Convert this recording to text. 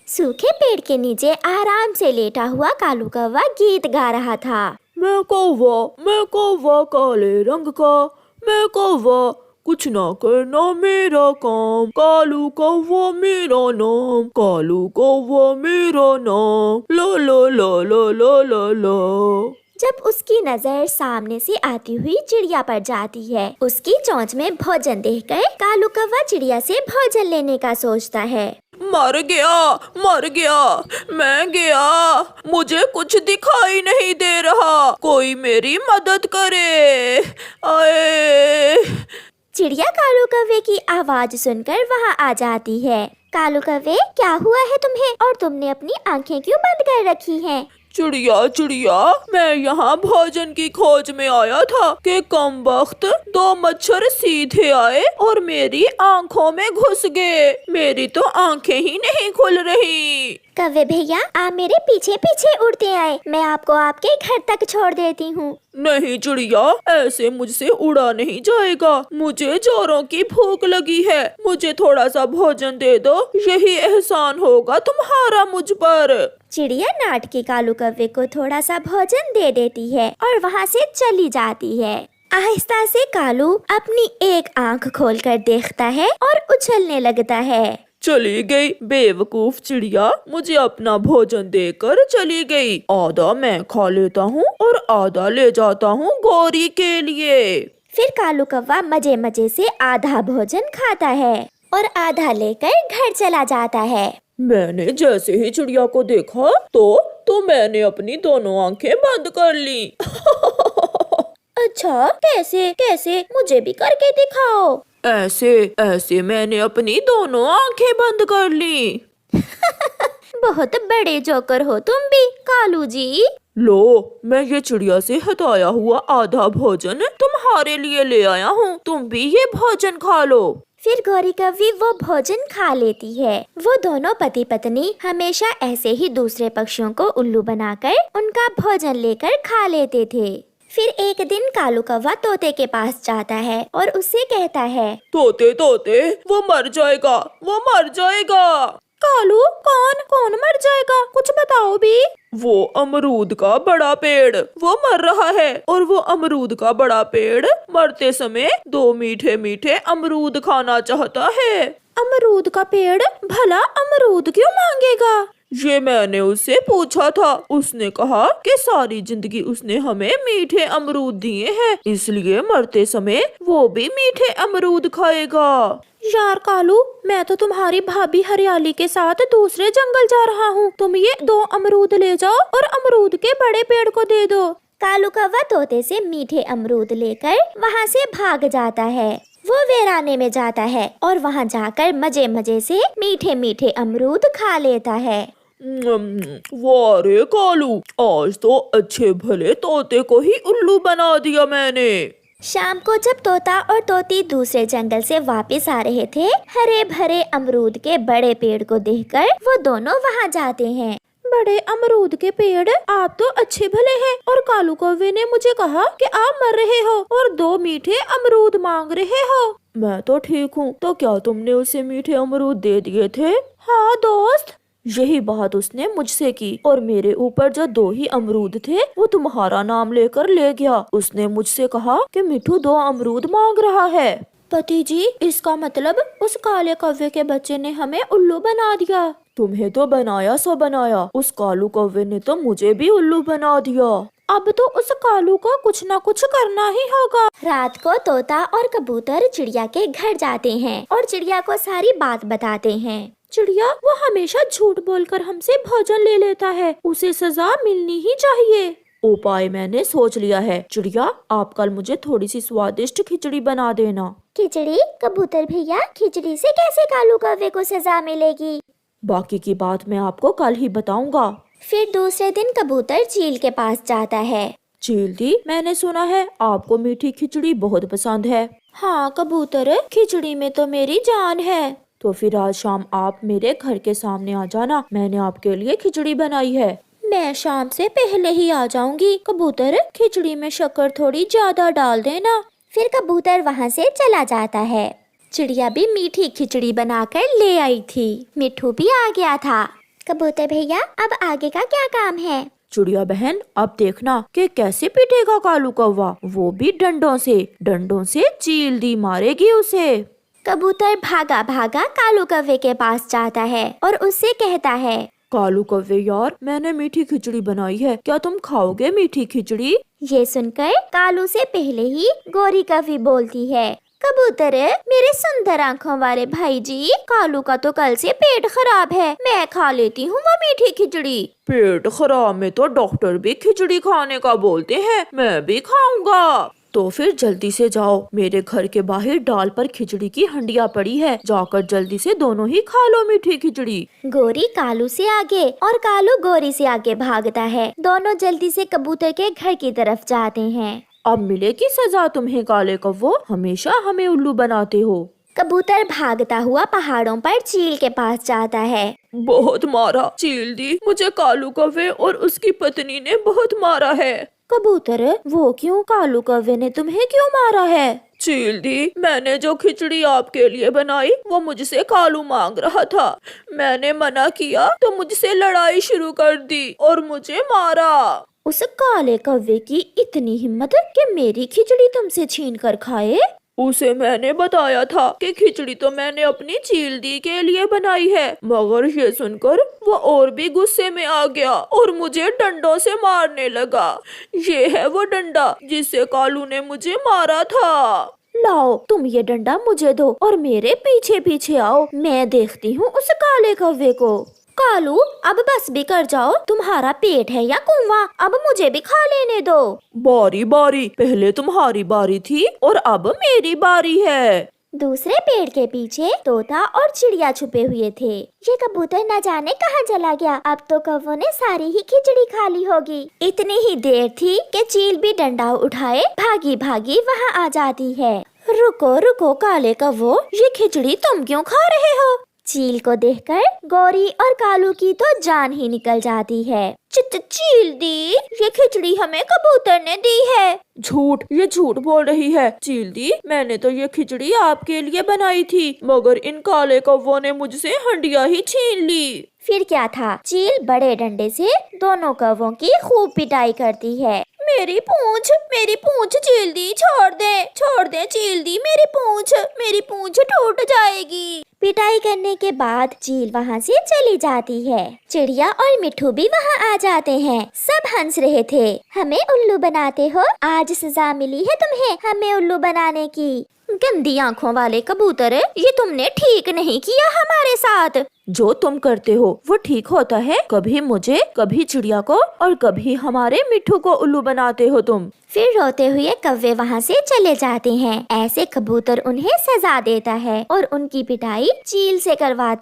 सूखे पेड़ के नीचे आराम से लेटा हुआ कालू कौवा गीत गा रहा था। मैं कौवा काले रंग का, मैं कौवा कुछ ना करना मेरा काम, कालू कौवा मेरा नाम, कालू कौवा मेरा नाम, लो लो लो लो लो लो लो। जब उसकी नजर सामने से आती हुई चिड़िया पर जाती है, उसकी चोंच में भोजन देखकर कालू कौवा चिड़िया से भोजन लेने का सोचता है। मर गया, मैं गया, मुझे कुछ दिखाई नहीं दे रहा, कोई मेरी मदद करे, आए। चिड़िया कालू कौवे की आवाज सुनकर वहाँ आ जाती है। कालू कौवे, क्या हुआ है तुम्हें और तुमने अपनी आंखें क्यों बंद कर रखी हैं? चिड़िया, मैं यहाँ भोजन की खोज में आया था कि कम वक्त दो मच्छर सीधे आए और मेरी आंखों में घुस गए। मेरी तो आंखें ही नहीं खुल रही। कौवे भैया, आप मेरे पीछे पीछे उड़ते आए, मैं आपको आपके घर तक छोड़ देती हूँ। नहीं चिड़िया, ऐसे मुझसे उड़ा नहीं जाएगा, मुझे जोरों की भूख लगी है, मुझे थोड़ा सा भोजन दे दो, यही एहसान होगा तुम्हारा मुझ पर। चिड़िया नाटकी कालू कौवे को थोड़ा सा भोजन दे देती है और वहाँ से चली जाती है। आहिस्ता से कालू अपनी एक आंख खोलकर देखता है और उछलने लगता है। चली गई बेवकूफ चिड़िया, मुझे अपना भोजन देकर चली गई। आधा मैं खा लेता हूँ और आधा ले जाता हूँ गौरी के लिए। फिर कालू कौवा मजे मजे से आधा भोजन खाता है और आधा लेकर घर चला जाता है। मैंने जैसे ही चिड़िया को देखा तो मैंने अपनी दोनों आंखें बंद कर ली। अच्छा, कैसे मुझे भी करके दिखाओ। ऐसे मैंने अपनी दोनों आंखें बंद कर ली। बहुत बड़े जोकर हो तुम भी कालू जी। लो, मैं ये चिड़िया से हटाया हुआ आधा भोजन तुम्हारे लिए ले आया हूँ, तुम भी ये भोजन खा लो। फिर गौरी कौवी वो भोजन खा लेती है। वो दोनों पति पत्नी हमेशा ऐसे ही दूसरे पक्षियों को उल्लू बनाकर उनका भोजन लेकर खा लेते थे। फिर एक दिन कालू कौवा तोते के पास जाता है और उससे कहता है, तोते वो मर जाएगा। कालू, कौन मर जाएगा, कुछ बताओ भी। वो अमरूद का बड़ा पेड़, वो मर रहा है और वो अमरूद का बड़ा पेड़ मरते समय दो मीठे मीठे अमरूद खाना चाहता है। अमरूद का पेड़ भला अमरूद क्यों मांगेगा? ये मैंने उससे पूछा था, उसने कहा कि सारी जिंदगी उसने हमें मीठे अमरूद दिए हैं, इसलिए मरते समय वो भी मीठे अमरूद खाएगा। यार कालू, मैं तो तुम्हारी भाभी हरियाली के साथ दूसरे जंगल जा रहा हूँ, तुम ये 2 अमरूद ले जाओ और अमरूद के बड़े पेड़ को दे दो। कालू कौवा तोते से मीठे अमरूद लेकर वहाँ से भाग जाता है। वो वीराने में जाता है और वहाँ जाकर मजे मजे से मीठे मीठे अमरूद खा लेता है। वाह रे कालू, आज तो अच्छे भले तोते को ही उल्लू बना दिया मैंने। शाम को जब तोता और तोती दूसरे जंगल से वापस आ रहे थे, हरे भरे अमरूद के बड़े पेड़ को देखकर वो दोनों वहाँ जाते हैं। बड़े अमरूद के पेड़, आप तो अच्छे भले हैं और कालू कौवे ने मुझे कहा कि आप मर रहे हो और 2 मीठे अमरूद मांग रहे हो। मैं तो ठीक हूँ, तो क्या तुमने उसे मीठे अमरूद दे दिए थे? हाँ दोस्त। यही बात उसने मुझसे की और मेरे ऊपर जो 2 ही अमरूद थे वो तुम्हारा नाम लेकर ले गया। उसने मुझसे कहा कि मिठू 2 अमरूद मांग रहा है। पति जी, इसका मतलब उस काले कौवे के बच्चे ने हमें उल्लू बना दिया। तुम्हें तो बनाया सो बनाया, उस कालू कौवे ने तो मुझे भी उल्लू बना दिया। अब तो उस कालू को कुछ न कुछ करना ही होगा। रात को तोता और कबूतर चिड़िया के घर जाते हैं और चिड़िया को सारी बात बताते हैं। चिड़िया, वो हमेशा झूठ बोलकर हमसे भोजन ले लेता है, उसे सजा मिलनी ही चाहिए। उपाय मैंने सोच लिया है। चिड़िया, आप कल मुझे थोड़ी सी स्वादिष्ट खिचड़ी बना देना। खिचड़ी? कबूतर भैया, खिचड़ी से कैसे कालू कौवे को सजा मिलेगी? बाकी की बात मैं आपको कल ही बताऊंगा। फिर दूसरे दिन कबूतर चील के पास जाता है। चील दी, मैंने सुना है आपको मीठी खिचड़ी बहुत पसंद है। हाँ कबूतर, खिचड़ी में तो मेरी जान है। तो फिर आज शाम आप मेरे घर के सामने आ जाना, मैंने आपके लिए खिचड़ी बनाई है। मैं शाम से पहले ही आ जाऊंगी। कबूतर, खिचड़ी में शक्कर थोड़ी ज्यादा डाल देना। फिर कबूतर वहाँ से चला जाता है। चिड़िया भी मीठी खिचड़ी बनाकर ले आई थी। मिठू भी आ गया था। कबूतर भैया अब आगे का क्या काम है? चिड़िया बहन अब देखना कि कैसे पीटेगा कालू कौवा, वो भी डंडों से चील दी मारेगी उसे। कबूतर भागा भागा कालू कौवे के पास जाता है और उससे कहता है, कालू कौवे यार, मैंने मीठी खिचड़ी बनाई है, क्या तुम खाओगे मीठी खिचड़ी? ये सुनकर कालू से पहले ही गोरी कौवी बोलती है, कबूतर मेरे सुंदर आँखों वाले भाई जी, कालू का तो कल से पेट खराब है, मैं खा लेती हूँ वो मीठी खिचड़ी। पेट खराब में तो डॉक्टर भी खिचड़ी खाने का बोलते हैं, मैं भी खाऊंगा। तो फिर जल्दी से जाओ, मेरे घर के बाहर डाल पर खिचड़ी की हंडिया पड़ी है, जाकर जल्दी से दोनों ही खा लो मीठी खिचड़ी। गोरी कालू से आगे और कालू गोरी से आगे भागता है। दोनों जल्दी से कबूतर के घर की तरफ जाते हैं। अब मिलेगी सजा तुम्हें काले कौवो, हमेशा हमें उल्लू बनाते हो। कबूतर भागता हुआ पहाड़ों पर चील के पास जाता है। बहुत मारा चील दी, मुझे कालू कौवे और उसकी पत्नी ने बहुत मारा है। कबूतर वो क्यों? कालू कौवे ने तुम्हें क्यों मारा है? चील दी, मैंने जो खिचड़ी आपके लिए बनाई वो मुझसे कालू मांग रहा था, मैंने मना किया तो मुझसे लड़ाई शुरू कर दी और मुझे मारा। उस काले कौवे की इतनी हिम्मत कि मेरी खिचड़ी तुमसे छीन कर खाए? उसे मैंने बताया था कि खिचड़ी तो मैंने अपनी चील दी के लिए बनाई है, मगर ये सुनकर वो और भी गुस्से में आ गया और मुझे डंडों से मारने लगा। ये है वो डंडा जिससे कालू ने मुझे मारा था। लाओ तुम ये डंडा मुझे दो और मेरे पीछे पीछे आओ, मैं देखती हूँ उस काले कौवे को। कालू अब बस भी कर जाओ, तुम्हारा पेट है या कुआं, अब मुझे भी खा लेने दो। बारी बारी, पहले तुम्हारी बारी थी और अब मेरी बारी है। दूसरे पेड़ के पीछे तोता और चिड़िया छुपे हुए थे। ये कबूतर न जाने कहाँ चला गया, अब तो कौवों ने सारी ही खिचड़ी खा ली होगी। इतनी ही देर थी कि चील भी डंडा उठाए भागी भागी वहाँ आ जाती है। रुको रुको काले कौवो, ये खिचड़ी तुम क्यों खा रहे हो? चील को देखकर गोरी और कालू की तो जान ही निकल जाती है। चील दी, ये खिचड़ी हमें कबूतर ने दी है। झूठ, ये झूठ बोल रही है। चील दी, मैंने तो ये खिचड़ी आपके लिए बनाई थी, मगर इन काले कौवों ने मुझसे हंडिया ही छीन ली। फिर क्या था, चील बड़े डंडे से दोनों कौवों की खूब पिटाई करती है। मेरी पूंछ चील दी, छोड़ दे चील दी, मेरी पूंछ टूट जाएगी। पिटाई करने के बाद चील वहाँ से चली जाती है। चिड़िया और मिट्ठू भी वहाँ आ जाते हैं। सब हंस रहे थे। हमें उल्लू बनाते हो, आज सजा मिली है तुम्हें हमें उल्लू बनाने की। गंदी आँखों वाले कबूतर, ये तुमने ठीक नहीं किया हमारे साथ। जो तुम करते हो वो ठीक होता है, कभी मुझे, कभी चिड़िया को और कभी हमारे मिट्ठू को उल्लू बनाते हो तुम। फिर रोते हुए कौवे वहाँ से चले जाते हैं। ऐसे कबूतर उन्हें सजा देता है और उनकी पिटाई चील से करवाता